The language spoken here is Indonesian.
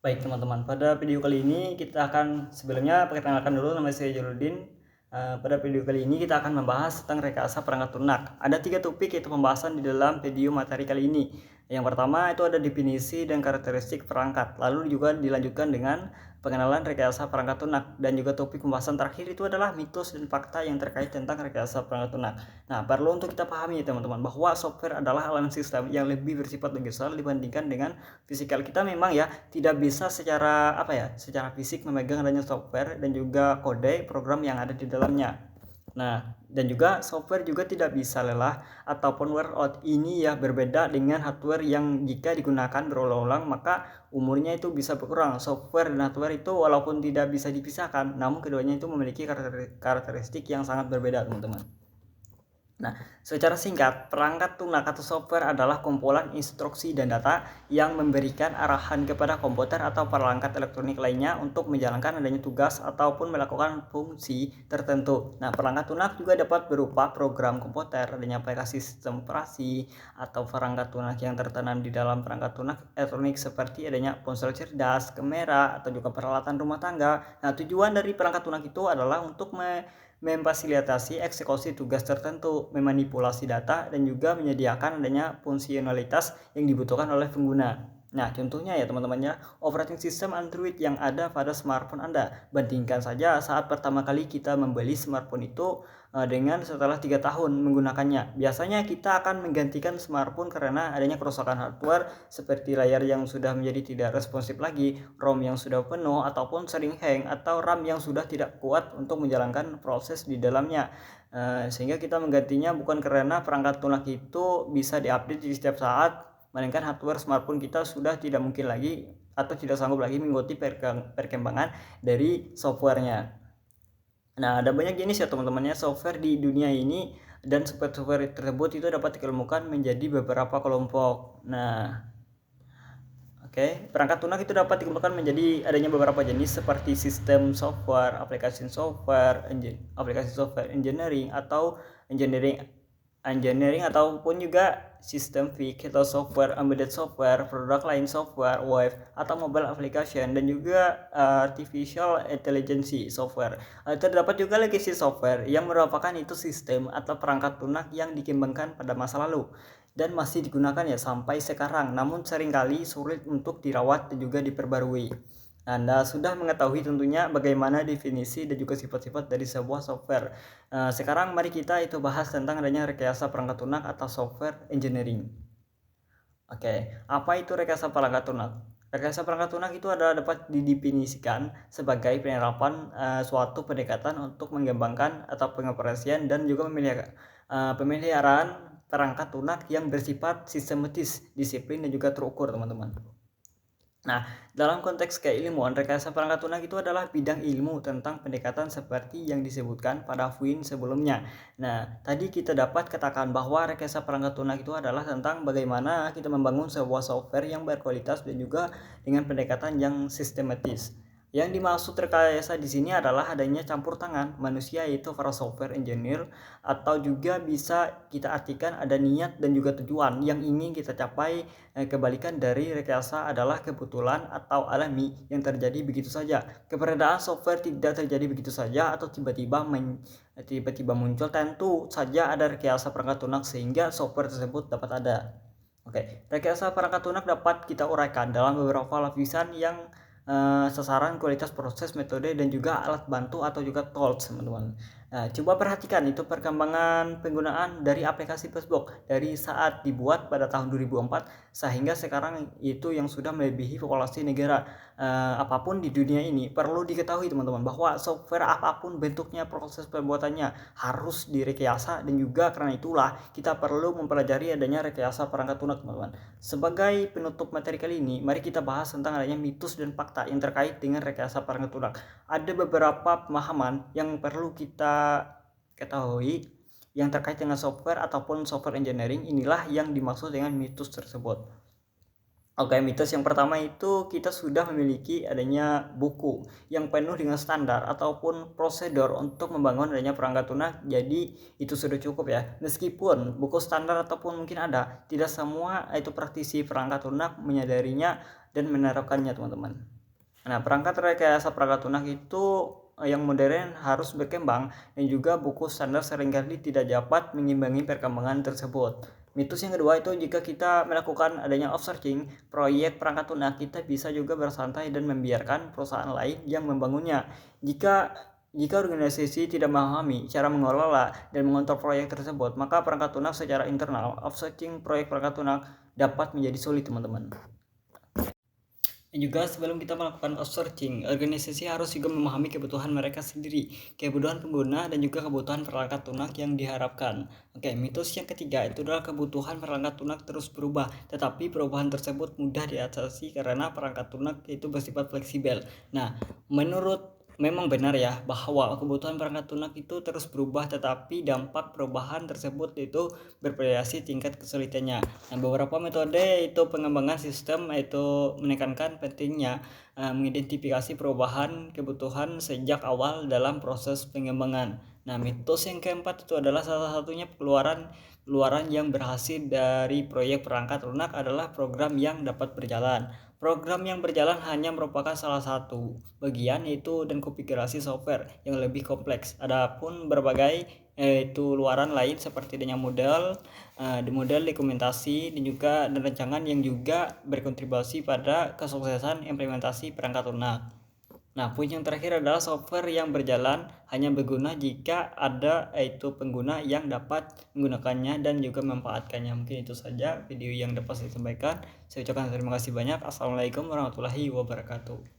Baik teman-teman, pada video kali ini kita akan sebelumnya perkenalkan dulu, nama saya Jaludin. Pada video kali ini kita akan membahas tentang rekayasa perangkat lunak. Ada 3 topik yaitu pembahasan di dalam video materi kali ini. Yang pertama itu ada definisi dan karakteristik perangkat. Lalu juga dilanjutkan dengan pengenalan rekayasa perangkat lunak. Dan juga topik pembahasan terakhir itu adalah mitos dan fakta yang terkait tentang rekayasa perangkat lunak. Nah, perlu untuk kita pahami teman-teman bahwa software adalah elemen sistem yang lebih bersifat universal dibandingkan dengan fisikal. Kita memang ya tidak bisa secara fisik memegang adanya software dan juga kode program yang ada di dalamnya. Nah, dan juga software juga tidak bisa lelah ataupun wear out. Ini ya berbeda dengan hardware yang jika digunakan berulang-ulang maka umurnya itu bisa berkurang. Software dan hardware itu walaupun tidak bisa dipisahkan, namun keduanya itu memiliki karakteristik yang sangat berbeda, teman-teman. Nah, secara singkat, perangkat lunak atau software adalah kumpulan instruksi dan data yang memberikan arahan kepada komputer atau perangkat elektronik lainnya untuk menjalankan adanya tugas ataupun melakukan fungsi tertentu. Nah, perangkat lunak juga dapat berupa program komputer, adanya aplikasi sistem operasi, atau perangkat lunak yang tertanam di dalam perangkat lunak elektronik seperti adanya ponsel cerdas, kamera, atau juga peralatan rumah tangga. Nah, tujuan dari perangkat lunak itu adalah untuk memfasilitasi eksekusi tugas tertentu, memanipulasi data, dan juga menyediakan adanya fungsionalitas yang dibutuhkan oleh pengguna. Nah, contohnya ya teman-teman ya, operating system Android yang ada pada smartphone Anda. Bandingkan saja saat pertama kali kita membeli smartphone itu dengan setelah 3 tahun menggunakannya. Biasanya kita akan menggantikan smartphone karena adanya kerusakan hardware seperti layar yang sudah menjadi tidak responsif lagi, ROM yang sudah penuh ataupun sering hang, atau RAM yang sudah tidak kuat untuk menjalankan proses di dalamnya. Sehingga kita menggantinya bukan karena perangkat lunak itu bisa diupdate di setiap saat, melainkan hardware smartphone kita sudah tidak mungkin lagi atau tidak sanggup lagi mengikuti perkembangan dari softwarenya. Nah, ada banyak jenis ya teman-teman ya software di dunia ini, dan software tersebut itu dapat dikelompokkan menjadi beberapa kelompok. Nah, perangkat lunak itu dapat dikelompokkan menjadi adanya beberapa jenis seperti sistem software, aplikasi software engineering ataupun juga sistem fix atau software, embedded software, product line software, web atau mobile application, dan juga artificial intelligence software. Terdapat juga legacy software yang merupakan itu sistem atau perangkat lunak yang dikembangkan pada masa lalu dan masih digunakan ya sampai sekarang, namun seringkali sulit untuk dirawat dan juga diperbarui. Anda sudah mengetahui tentunya bagaimana definisi dan juga sifat-sifat dari sebuah software. Sekarang mari kita itu bahas tentang adanya rekayasa perangkat lunak atau software engineering. Apa itu rekayasa perangkat lunak? Rekayasa perangkat lunak itu adalah dapat didefinisikan sebagai penerapan suatu pendekatan untuk mengembangkan atau pengoperasian dan juga pemeliharaan perangkat lunak yang bersifat sistematis, disiplin, dan juga terukur, teman-teman. Nah, dalam konteks keilmuan, rekayasa perangkat lunak itu adalah bidang ilmu tentang pendekatan seperti yang disebutkan pada poin sebelumnya. Nah, tadi kita dapat katakan bahwa rekayasa perangkat lunak itu adalah tentang bagaimana kita membangun sebuah software yang berkualitas dan juga dengan pendekatan yang sistematis. Yang dimaksud rekayasa di sini adalah adanya campur tangan manusia, yaitu para software engineer, atau juga bisa kita artikan ada niat dan juga tujuan yang ingin kita capai. Kebalikan dari rekayasa adalah kebetulan atau alami yang terjadi begitu saja. Keberadaan software tidak terjadi begitu saja atau tiba-tiba muncul. Tentu saja ada rekayasa perangkat lunak sehingga software tersebut dapat ada. Rekayasa perangkat lunak dapat kita uraikan dalam beberapa lapisan yang sasaran, kualitas proses, metode, dan juga alat bantu atau juga tools, teman-teman. Nah, coba perhatikan itu perkembangan penggunaan dari aplikasi Facebook dari saat dibuat pada tahun 2004 sehingga sekarang itu yang sudah melebihi populasi negara apapun di dunia ini. Perlu diketahui teman-teman bahwa software apapun bentuknya, proses pembuatannya harus direkayasa, dan juga karena itulah kita perlu mempelajari adanya rekayasa perangkat lunak, teman-teman. Sebagai penutup materi kali ini, mari kita bahas tentang adanya mitos dan fakta yang terkait dengan rekayasa perangkat lunak. Ada beberapa pemahaman yang perlu kita ketahui yang terkait dengan software ataupun software engineering. Inilah yang dimaksud dengan mitos tersebut. Mitos yang pertama itu kita sudah memiliki adanya buku yang penuh dengan standar ataupun prosedur untuk membangun adanya perangkat lunak, jadi itu sudah cukup ya. Meskipun buku standar ataupun mungkin ada, tidak semua itu praktisi perangkat lunak menyadarinya dan menerapkannya, teman-teman. Nah, perangkat rekayasa perangkat lunak itu yang modern harus berkembang dan juga buku standar seringkali tidak dapat mengimbangi perkembangan tersebut. Mitos yang kedua itu jika kita melakukan adanya outsourcing proyek perangkat lunak, kita bisa juga bersantai dan membiarkan perusahaan lain yang membangunnya. Jika jika organisasi tidak memahami cara mengelola dan mengontrol proyek tersebut, maka perangkat lunak secara internal, outsourcing proyek perangkat lunak dapat menjadi sulit, teman-teman. Dan juga sebelum kita melakukan outsourcing, organisasi harus juga memahami kebutuhan mereka sendiri, kebutuhan pengguna dan juga kebutuhan perangkat lunak yang diharapkan. Oke, mitos yang ketiga itu adalah kebutuhan perangkat lunak terus berubah, tetapi perubahan tersebut mudah diatasi karena perangkat lunak itu bersifat fleksibel. Nah, memang benar ya bahwa kebutuhan perangkat lunak itu terus berubah, tetapi dampak perubahan tersebut itu bervariasi tingkat kesulitannya. Nah, beberapa metode itu pengembangan sistem itu menekankan pentingnya mengidentifikasi perubahan kebutuhan sejak awal dalam proses pengembangan. Nah, mitos yang keempat itu adalah salah satunya keluaran yang berhasil dari proyek perangkat lunak adalah program yang dapat berjalan. Program yang berjalan hanya merupakan salah satu bagian yaitu dan konfigurasi software yang lebih kompleks. Adapun berbagai itu luaran lain seperti dengan model dokumentasi dan rancangan yang juga berkontribusi pada kesuksesan implementasi perangkat lunak. Nah, poin yang terakhir adalah software yang berjalan hanya berguna jika ada itu pengguna yang dapat menggunakannya dan juga memanfaatkannya. Mungkin itu saja video yang dapat saya sampaikan. Saya ucapkan terima kasih banyak. Assalamualaikum warahmatullahi wabarakatuh.